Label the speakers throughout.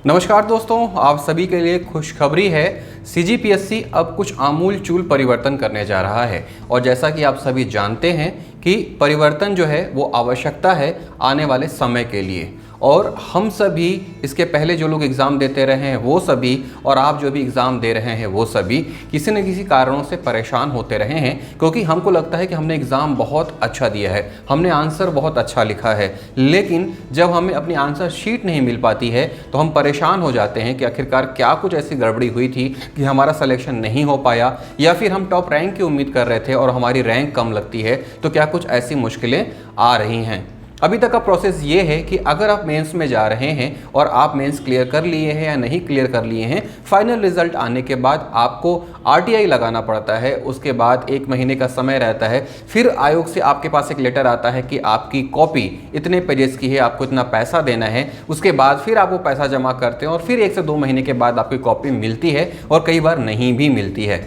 Speaker 1: नमस्कार दोस्तों, आप सभी के लिए खुशखबरी है। सीजीपीएससी अब कुछ आमूल-चूल परिवर्तन करने जा रहा है और जैसा कि आप सभी जानते हैं कि परिवर्तन जो है वो आवश्यकता है आने वाले समय के लिए। और हम सभी इसके पहले जो लोग एग्ज़ाम देते रहे हैं वो सभी, और आप जो भी एग्ज़ाम दे रहे हैं वो सभी किसी न किसी कारणों से परेशान होते रहे हैं, क्योंकि हमको लगता है कि हमने एग्ज़ाम बहुत अच्छा दिया है, हमने आंसर बहुत अच्छा लिखा है, लेकिन जब हमें अपनी आंसर शीट नहीं मिल पाती है तो हम परेशान हो जाते हैं कि आखिरकार क्या कुछ ऐसी गड़बड़ी हुई थी कि हमारा सिलेक्शन नहीं हो पाया, या फिर हम टॉप रैंक की उम्मीद कर रहे थे और हमारी रैंक कम लगती है, तो क्या कुछ ऐसी मुश्किलें आ रही हैं। अभी तक का प्रोसेस ये है कि अगर आप मेंस में जा रहे हैं और आप मेंस क्लियर कर लिए हैं या नहीं क्लियर कर लिए हैं, फाइनल रिजल्ट आने के बाद आपको आरटीआई लगाना पड़ता है। उसके बाद 1 महीने का समय रहता है, फिर आयोग से आपके पास एक लेटर आता है कि आपकी कॉपी इतने पेजेस की है, आपको इतना पैसा देना है। उसके बाद फिर आप वो पैसा जमा करते हैं और फिर 1 से 2 महीने के बाद आपकी कॉपी मिलती है और कई बार नहीं भी मिलती है।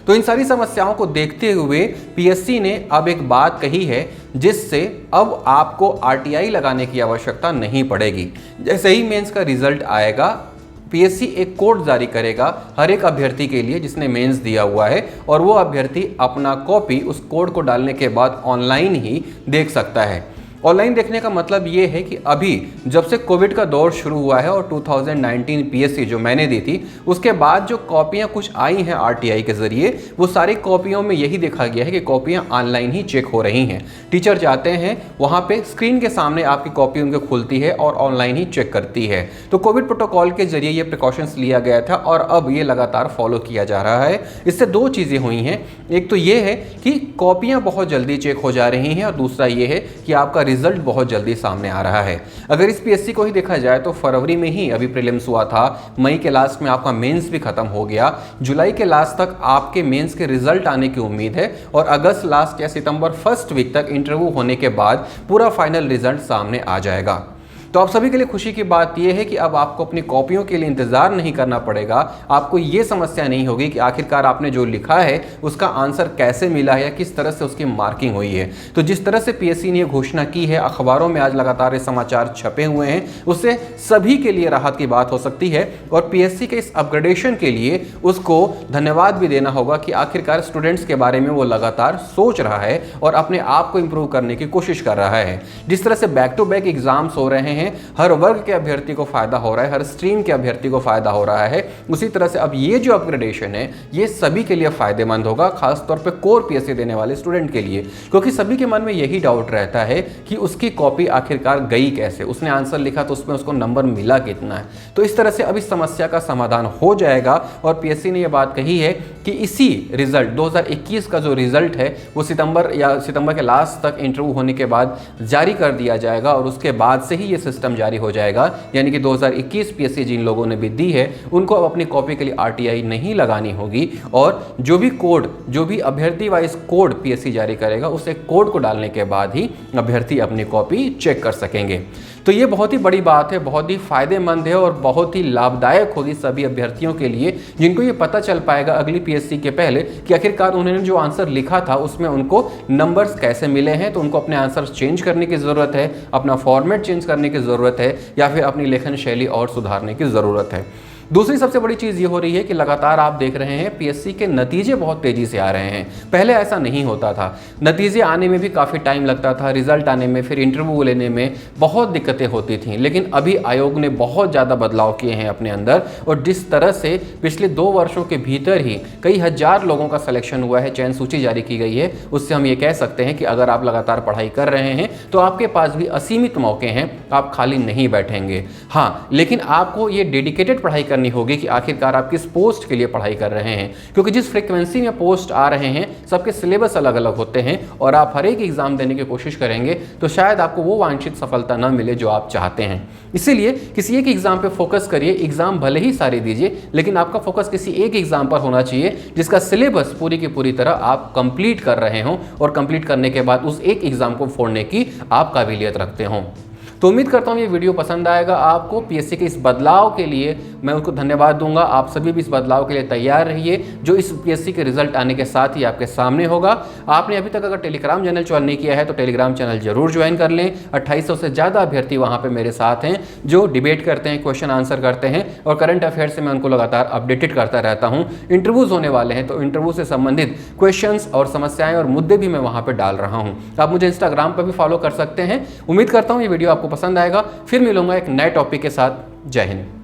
Speaker 1: तो इन सारी समस्याओं को देखते हुए पीएससी ने अब एक बात कही है जिससे अब आपको आरटीआई लगाने की आवश्यकता नहीं पड़ेगी। जैसे ही मेंस का रिजल्ट आएगा, पीएससी एक कोड जारी करेगा हर एक अभ्यर्थी के लिए जिसने मेंस दिया हुआ है, और वो अभ्यर्थी अपना कॉपी उस कोड को डालने के बाद ऑनलाइन ही देख सकता है। ऑनलाइन देखने का मतलब ये है कि अभी जब से कोविड का दौर शुरू हुआ है और 2019 पीएससी जो मैंने दी थी, उसके बाद जो कॉपियां कुछ आई हैं आरटीआई के ज़रिए, वो सारी कॉपियों में यही देखा गया है कि कॉपियां ऑनलाइन ही चेक हो रही हैं। टीचर जाते हैं वहाँ पे, स्क्रीन के सामने आपकी कॉपी उनको खुलती है और ऑनलाइन ही चेक करती है। तो कोविड प्रोटोकॉल के जरिए ये प्रिकॉशंस लिया गया था और अब ये लगातार फॉलो किया जा रहा है। इससे 2 चीज़ें हुई हैं। एक तो ये है कि कॉपियाँ बहुत जल्दी चेक हो जा रही हैं, और दूसरा ये है कि आपका रिजल्ट बहुत जल्दी सामने आ रहा है। अगर इस पीएससी को ही देखा जाए तो फरवरी में ही अभी प्रीलिम्स हुआ था, मई के लास्ट में आपका मेंस भी खत्म हो गया, जुलाई के लास्ट तक आपके मेंस के रिजल्ट आने की उम्मीद है, और अगस्त लास्ट या सितंबर फर्स्ट वीक तक इंटरव्यू होने के बाद पूरा फाइनल रिजल्ट सामने आ जाएगा। तो आप सभी के लिए खुशी की बात यह है कि अब आपको अपनी कॉपियों के लिए इंतजार नहीं करना पड़ेगा। आपको ये समस्या नहीं होगी कि आखिरकार आपने जो लिखा है उसका आंसर कैसे मिला है या किस तरह से उसकी मार्किंग हुई है। तो जिस तरह से पीएससी ने ये घोषणा की है, अखबारों में आज लगातार ये समाचार छपे हुए हैं, उससे सभी के लिए राहत की बात हो सकती है। और पीएससी के इस अपग्रेडेशन के लिए उसको धन्यवाद भी देना होगा कि आखिरकार स्टूडेंट्स के बारे में वो लगातार सोच रहा है और अपने आप को इंप्रूव करने की कोशिश कर रहा है। जिस तरह से बैक टू बैक एग्जाम्स हो रहे हैं, हर वर्ग के अभ्यर्थी को फायदा हो रहा है, हर स्ट्रीम के अभ्यर्थी को फायदा हो रहा है, उसी तरह से अब ये जो अपग्रेडेशन है ये सभी के लिए फायदेमंद होगा, खासतौर पे कोर पीएससी देने वाले स्टूडेंट के लिए। क्योंकि सभी के मन में यही डाउट रहता है कि उसकी कॉपी आखिरकार गई कैसे, उसने आंसर लिखा तो उसमें उसको नंबर मिला कितना है। तो इस तरह से अब इस समस्या का समाधान हो जाएगा, और पीएससी ने यह बात कही है कि इसी रिजल्ट 2021 का जो रिजल्ट है वो सितंबर के लास्ट तक इंटरव्यू होने के बाद जारी कर दिया जाएगा, और उसके बाद से ही ये सिस्टम जारी हो जाएगा। यानी कि 2021 पीएससी जिन लोगों ने भी दी है उनको अब अपनी कॉपी के लिए आरटीआई नहीं लगानी होगी, और जो भी अभ्यर्थी वाइज कोड पीएससी जारी करेगा उस एक कोड को डालने के बाद ही अभ्यर्थी अपनी कॉपी चेक कर सकेंगे। तो ये बहुत ही बड़ी बात है, बहुत ही फायदेमंद है और बहुत ही लाभदायक होगी सभी अभ्यर्थियों के लिए, जिनको ये पता चल पाएगा अगली पीएससी के पहले कि आखिरकार उन्होंने जो आंसर लिखा था उसमें उनको नंबर्स कैसे मिले हैं। तो उनको अपने आंसर चेंज करने की ज़रूरत है, अपना फॉर्मेट चेंज करने की ज़रूरत है, या फिर अपनी लेखन शैली और सुधारने की ज़रूरत है। दूसरी सबसे बड़ी चीज़ ये हो रही है कि लगातार आप देख रहे हैं पीएससी के नतीजे बहुत तेज़ी से आ रहे हैं। पहले ऐसा नहीं होता था, नतीजे आने में भी काफ़ी टाइम लगता था, रिजल्ट आने में, फिर इंटरव्यू लेने में बहुत दिक्कतें होती थीं। लेकिन अभी आयोग ने बहुत ज़्यादा बदलाव किए हैं अपने अंदर, और जिस तरह से पिछले 2 वर्षों के भीतर ही कई हज़ार लोगों का सिलेक्शन हुआ है, चयन सूची जारी की गई है, उससे हम ये कह सकते हैं कि अगर आप लगातार पढ़ाई कर रहे हैं तो आपके पास भी असीमित मौके हैं, आप खाली नहीं बैठेंगे। हाँ, लेकिन आपको ये डेडिकेटेड पढ़ाई करनी होगी कि आखिरकार आप किस पोस्ट के लिए पढ़ाई कर रहे हैं, क्योंकि जिस फ्रीक्वेंसी में पोस्ट आ रहे हैं सबके सिलेबस अलग अलग होते हैं, और आप हर एक एग्जाम देने की कोशिश करेंगे तो शायद आपको वो वांछित सफलता न मिले जो आप चाहते हैं। इसीलिए किसी एक एग्जाम पे फोकस करिए। एग्जाम भले ही सारे दीजिए, लेकिन आपका फोकस किसी एक एग्जाम पर होना चाहिए जिसका सिलेबस पूरी की पूरी तरह आप कंप्लीट कर रहे हों, और कंप्लीट करने के बाद उस एक एग्जाम को फोड़ने की आप काबिलियत रखते हों। तो उम्मीद करता हूँ ये वीडियो पसंद आएगा आपको। पीएससी के इस बदलाव के लिए मैं उनको धन्यवाद दूंगा। आप सभी भी इस बदलाव के लिए तैयार रहिए, जो इस पीएससी के रिजल्ट आने के साथ ही आपके सामने होगा। आपने अभी तक अगर टेलीग्राम चैनल ज्वाइन नहीं किया है तो टेलीग्राम चैनल जरूर ज्वाइन कर लें। 2800 से ज़्यादा अभ्यर्थी वहाँ पे मेरे साथ हैं जो डिबेट करते हैं, क्वेश्चन आंसर करते हैं और करंट अफेयर से मैं उनको लगातार अपडेटेड करता रहता हूँ। इंटरव्यूज़ होने वाले हैं तो इंटरव्यू से संबंधित क्वेश्चंस और समस्याएं और मुद्दे भी मैं वहाँ पर डाल रहा हूँ। आप मुझे इंस्टाग्राम पर भी फॉलो कर सकते हैं। उम्मीद करता हूँ ये वीडियो आपको पसंद आएगा। फिर मिलूंगा एक नए टॉपिक के साथ। जय हिंद।